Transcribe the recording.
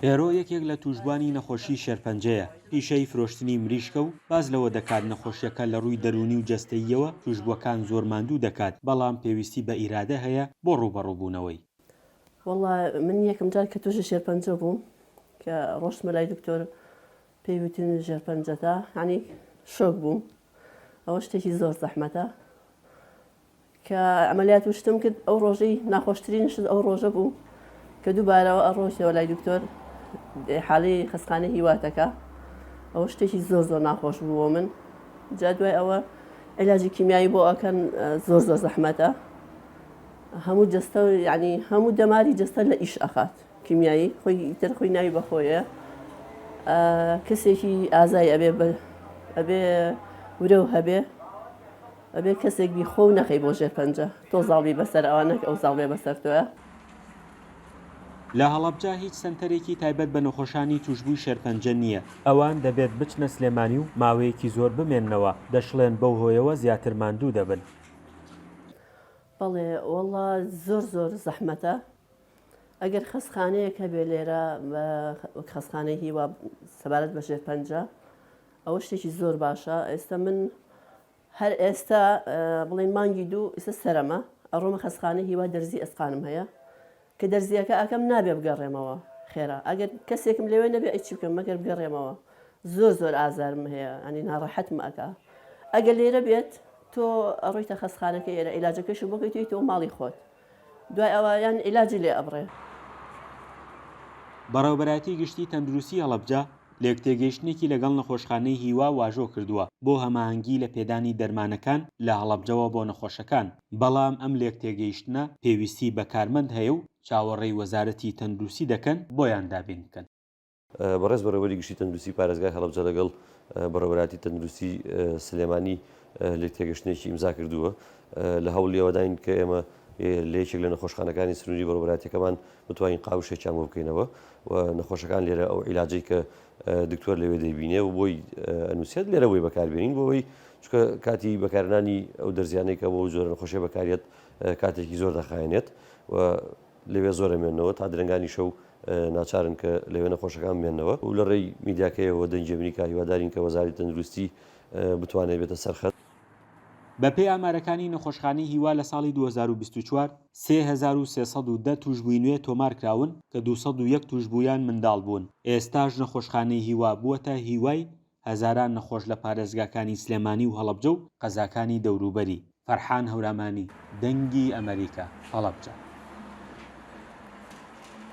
ئێرۆ یەکێک لە توشبوانی نەخۆشی شێرپەنجەیە. پیشەی فرۆشتنی مریشکە و باز لەوە دەکات نەخۆشیەکە لە ڕووی دەرونی و جەستەییەوە توشبووەکان زۆر ماندوو دەکات، بەڵام پێویستی بە ئیرادە هەیە بۆ ڕووبەڕووبوونەوەی. والله من یەکەم جار کە تووشی شێرپەنجە بووم کە ڕۆشتمە لای دکتۆر پێی وتین شێرپەنجەتە، یعنی شۆک بووم. ئەوە شتێکی زۆر زەحمەتە کە ئەمەلیات وشتم کرد. ئەو ڕۆژەی ناخۆشترینش ئەو ڕۆژە بوو کە دووبارەوە ئەڕۆژەوە لای دکتۆر حاڵی خستخانەی هیواتەکە. ئەوە شتێکی زۆر زۆر ناخۆش بووە من. جا دوای ئەوە عیلاجی کیمیایی بۆ ئەکەن زۆر زۆر زەحمەتە. هەموو جەستە یعنی هەموو دەماری جەستە لە ئیش ئەخات کیمیایی خۆی تر خۆی ناوی بەخۆیە. کەسێکی ئازای ئەبێ ورە و ئەبێ کەسێک بی خۆ نەخەی بۆ ژێرپەنجە تۆ زاڵبی بەسەر ئەوانەک ئەو زاڵبێ بەسەر تۆیە. لە هەڵەبجا هیچ سنتەرێکی تایبەت بە نەخۆشانی توشبووی شێرپەنجە نییە. ئەوان دەبێت بچنە سلێمانی و ماوەیەکی زۆر بمێننەوە، دەشڵێن بەو هۆیەوە زیاتر ماندوو دەبن. بەڵێ وەڵا زۆر زۆر زەحمەتە. ئەگەر خەسخانەیەک هەبێ لێرە خەسخانەی هیوا سەبارەت بە شێرپەنجە ئەوە شتێکی زۆر باشە. ئێستا من هەر ئێستا بڵێن مانگی دوو ئێستا سەرەمە ئەڕۆمە خەسخانەی هیوا دەرزی ئەسقانم هەیە کە دەرزیەکە ئەکەم نابێ بگەڕێمەوە. خێرا ئەگەر کەسێکم لێوێ نەبێ ئەیچی بکەم مەگەر بگەڕێمەوە. زۆر زۆر ئازارم هەیە ئەنی ناڕەحەتم ئەکا. ئەگەر لێرە بێت تۆ ئەڕۆیتە خەسخانەکە ئێرە عیلاجەکەش بۆکەی تۆ ماڵی خۆت دوای ئەوە یان عیلاجی لێ ئەبڕێ. بەڕێوەبەرایەتی گشتی تەندروستی هەڵەبجە لە یەکتێگەیشتنێکی لەگەڵ نەخۆشخانەی هیوا واژۆ کردووە بۆ هەماهەنگی لە پێدانی دەرمانەکان لە هەڵەبجەوە بۆ نەخۆشەکان. بەڵام ئەم لە یەکتێگەیشتنە پێویستی بە کارمەند هەیە و چاوەڕێی وەزارەتی تەندروستی دەکەن بۆیان دابین بکەن. بەڕێز بەڕێوەری گشتی تەندروستی پارێزگای هەڵەبجە لەگەڵ بەڕێوەبەراتی تەندروستی سلێمانی لە یەکتێگەشتنێکی ئیمزا کردووە لە هەوڵیەوەداین کە ئێمە لە یەکێک لە نەخۆشخانەکانی سنووری بەڕێوەبەراتیەکەمان بتوانین قاوشێکیان بۆ بکەینەوە و نەخۆشەکان لێرە ئەو عیلاجەی کە دکتۆر لەوێ دەیبینێ و بۆی ئەنووسێت لێرەوەی بەکاربێنین بۆەوەی چکە کاتی بەکارنانی ئەو دەرزیانەی کە بۆ زۆر نەخۆشیە بەکارێت کاتێکی زۆر دەخایێنێت و لەوێ زۆر ئەمێنەوە تا درنگانی شەو ناچارن کە لەوێ نەخۆشەکان بمێنەوە و لە ڕێی میدیاکەیەوە دەنجی ئەمریکا هیوادارین کە وەزاری تەندروستی بتوانێت بێتە سەرخەت. بەپێی ئامارەکانی نەخۆشخانەی هیوا لە ساڵی 2024 3310 توشببووی نوێ تۆمار کراون کە 201 توشببوویان منداڵ بوون. ئێستاش نەخۆشخانەی هیوا بووەتە هیوای هەزاران نەخۆش لە پارێزگاکانی سلێمانی و هەڵەبجە و قەزاکانی دەوروبەری. فەرحان هەورامانی، دەنگی ئەمریکا، هەڵەبجە.